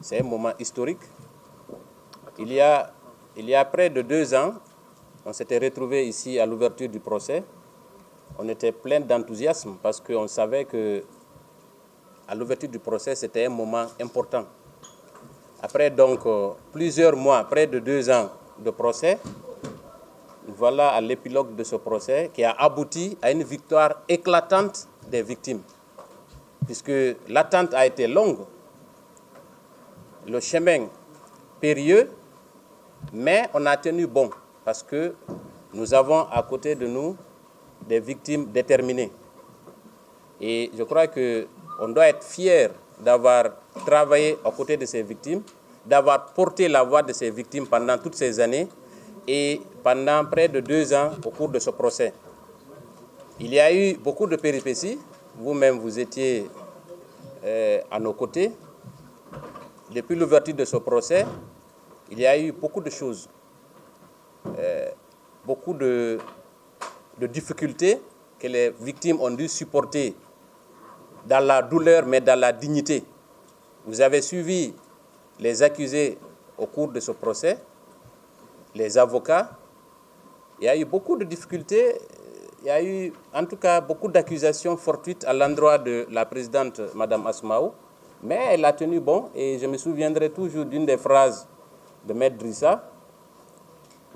C'est un moment historique. Il y a près de 2 ans, on s'était retrouvés ici à l'ouverture du procès. On était plein d'enthousiasme parce qu'on savait que à l'ouverture du procès, c'était un moment important. Après donc plusieurs mois, près de 2 ans de procès, voilà à l'épilogue de ce procès qui a abouti à une victoire éclatante des victimes. Puisque l'attente a été longue, le chemin périlleux, mais on a tenu bon parce que nous avons à côté de nous des victimes déterminées. Et je crois qu'on doit être fier d'avoir travaillé aux côtés de ces victimes, d'avoir porté la voix de ces victimes pendant toutes ces années et pendant près de 2 ans au cours de ce procès. Il y a eu beaucoup de péripéties. Vous-même, vous étiez à nos côtés. Depuis l'ouverture de ce procès, il y a eu beaucoup de choses, beaucoup de difficultés que les victimes ont dû supporter dans la douleur, mais dans la dignité. Vous avez suivi les accusés au cours de ce procès, les avocats. Il y a eu beaucoup de difficultés. Il y a eu en tout cas beaucoup d'accusations fortuites à l'endroit de la présidente Mme Asma'u, mais elle a tenu bon et je me souviendrai toujours d'une des phrases de Maître Drissa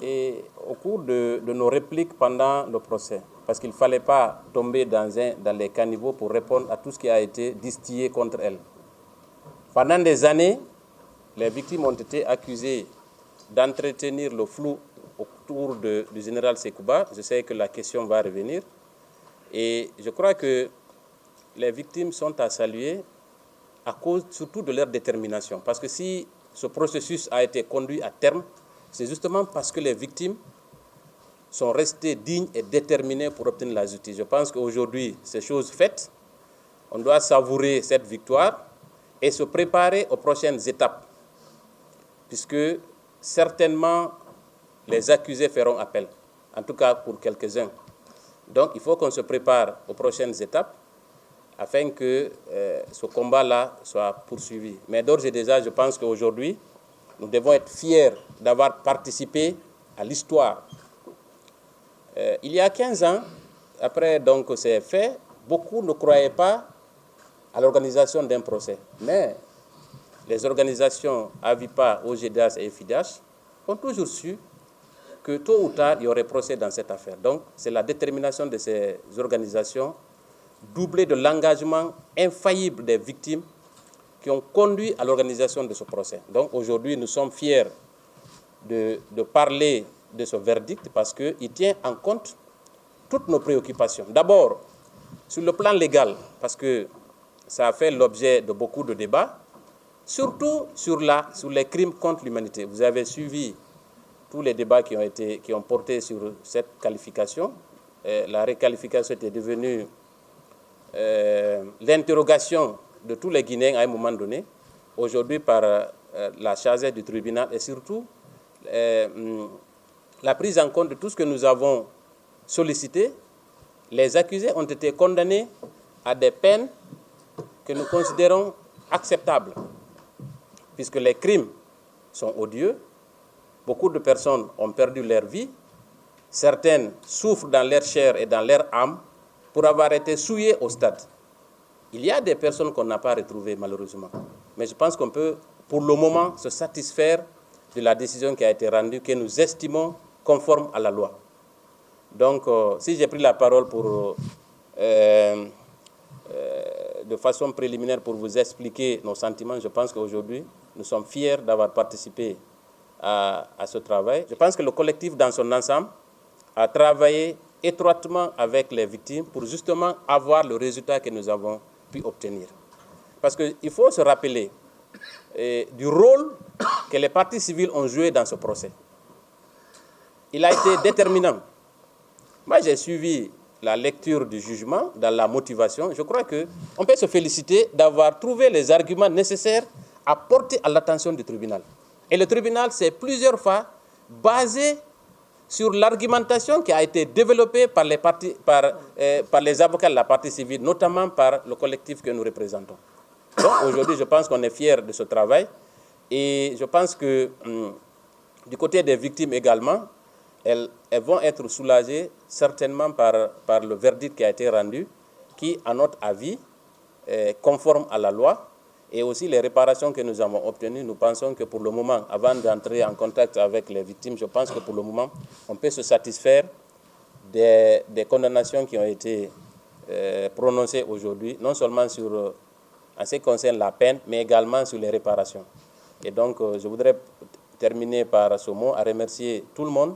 et au cours de nos répliques pendant le procès, parce qu'il ne fallait pas tomber dans les caniveaux pour répondre à tout ce qui a été distillé contre elle. Pendant des années, les victimes ont été accusées d'entretenir le flou autour du général Sekouba. Je sais que la question va revenir. Et je crois que les victimes sont à saluer à cause surtout de leur détermination. Parce que si ce processus a été conduit à terme, c'est justement parce que les victimes sont restées dignes et déterminées pour obtenir la justice. Je pense qu'aujourd'hui, c'est chose faite. On doit savourer cette victoire et se préparer aux prochaines étapes. Puisque certainement, les accusés feront appel, en tout cas pour quelques-uns. Donc, il faut qu'on se prépare aux prochaines étapes afin que ce combat-là soit poursuivi. Mais d'ores et déjà, je pense qu'aujourd'hui, nous devons être fiers d'avoir participé à l'histoire. Il y a 15 ans, après donc ces faits, beaucoup ne croyaient pas à l'organisation d'un procès. Mais les organisations Avipa, OGDAS et FIDH ont toujours su que tôt ou tard, il y aurait procès dans cette affaire. Donc, c'est la détermination de ces organisations, doublée de l'engagement infaillible des victimes, qui ont conduit à l'organisation de ce procès. Donc, aujourd'hui, nous sommes fiers de parler de ce verdict parce qu'il tient en compte toutes nos préoccupations. D'abord, sur le plan légal, parce que ça a fait l'objet de beaucoup de débats, surtout sur les crimes contre l'humanité. Vous avez suivi tous les débats qui ont porté sur cette qualification. La requalification était devenue l'interrogation de tous les Guinéens à un moment donné, aujourd'hui par la chargée du tribunal et surtout la prise en compte de tout ce que nous avons sollicité. Les accusés ont été condamnés à des peines que nous considérons acceptables, puisque les crimes sont odieux. Beaucoup de personnes ont perdu leur vie. Certaines souffrent dans leur chair et dans leur âme pour avoir été souillées au stade. Il y a des personnes qu'on n'a pas retrouvées malheureusement. Mais je pense qu'on peut, pour le moment, se satisfaire de la décision qui a été rendue, que nous estimons conforme à la loi. Donc, si j'ai pris la parole de façon préliminaire pour vous expliquer nos sentiments, je pense qu'aujourd'hui, nous sommes fiers d'avoir participé à ce travail. Je pense que le collectif dans son ensemble a travaillé étroitement avec les victimes pour justement avoir le résultat que nous avons pu obtenir. Parce qu'il faut se rappeler du rôle que les parties civiles ont joué dans ce procès. Il a été déterminant. Moi, j'ai suivi la lecture du jugement dans la motivation. Je crois qu'on peut se féliciter d'avoir trouvé les arguments nécessaires à porter à l'attention du tribunal. Et le tribunal s'est plusieurs fois basé sur l'argumentation qui a été développée par les avocats de la partie civile, notamment par le collectif que nous représentons. Donc aujourd'hui, je pense qu'on est fiers de ce travail Et je pense que du côté des victimes également, elles vont être soulagées certainement par le verdict qui a été rendu, qui, à notre avis, est conforme à la loi. Et aussi les réparations que nous avons obtenues, nous pensons que pour le moment, avant d'entrer en contact avec les victimes, je pense que pour le moment, on peut se satisfaire des condamnations qui ont été prononcées aujourd'hui, non seulement en ce qui concerne la peine, mais également sur les réparations. Et donc, je voudrais terminer par ce mot, à remercier tout le monde